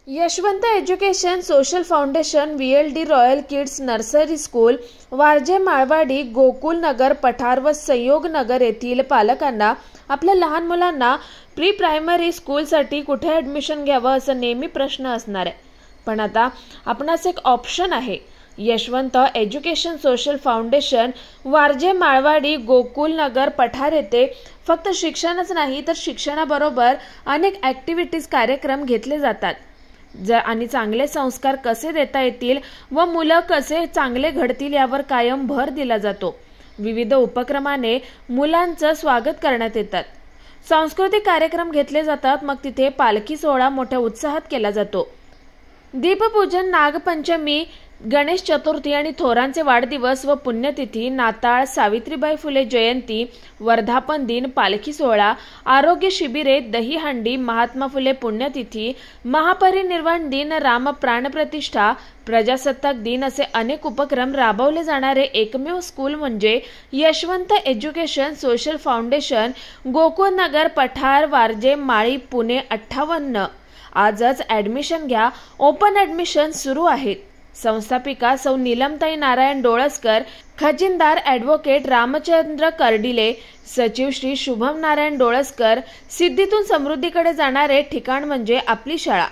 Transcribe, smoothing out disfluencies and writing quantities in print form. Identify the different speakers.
Speaker 1: Yashwant education social foundation VLD royal kids nursery school Warje Malwadi Gokul Nagar Pathar व संयोग नगर येथील पालकांना आपल्या लहान मुलांना प्री प्रायमरी स्कूलसाठी कुठे ॲडमिशन घ्यावं असं नेहमी प्रश्न असणार आहे। पण आता आपणास एक ऑप्शन आहे। Yashwant education social foundation Warje Malwadi Gokul Nagar Pathar येथे फक्त शिक्षणच नाही तर शिक्षणाबरोबर अनेक ॲक्टिव्हिटीज कार्यक्रम घेतले जातात। आणि चांगले संस्कार कसे देता येतील व मुलं कसे चांगले घडतील यावर कायम भर दिला जातो। विविध उपक्रमाने मुलांचं स्वागत करण्यात येतात। सांस्कृतिक कार्यक्रम घेतले जातात, मग तिथे पालखी सोहळा मोठ्या उत्साहात केला जातो। दीपपूजन, नागपंचमी, गणेश चतुर्थी आणि थोरांचे वाढदिवस व पुण्यतिथी, नाताळ, सावित्रीबाई फुले जयंती, वर्धापन दिन, पालखी सोहळा, आरोग्य शिबिरे, दहीहंडी, महात्मा फुले पुण्यतिथी, महापरिनिर्वाण दिन, राम प्राणप्रतिष्ठा, प्रजासत्ताक दिन असे अनेक उपक्रम राबवले जाणारे एकमेव स्कूल म्हणजे Yashwant education social foundation Gokul Nagar Pathar Warje माळी पुणे 58। आजच ॲडमिशन घ्या। ओपन ॲडमिशन सुरू आहेत। संस्थापिका सौ नीलमताई नारायण डोळसकर, खजिनदार ॲडव्होकेट रामचंद्र कर्डिले, सचिव श्री शुभम नारायण डोळसकर। सिद्धीतून समृद्धीकडे जाणारे ठिकाण म्हणजे आपली शाळा।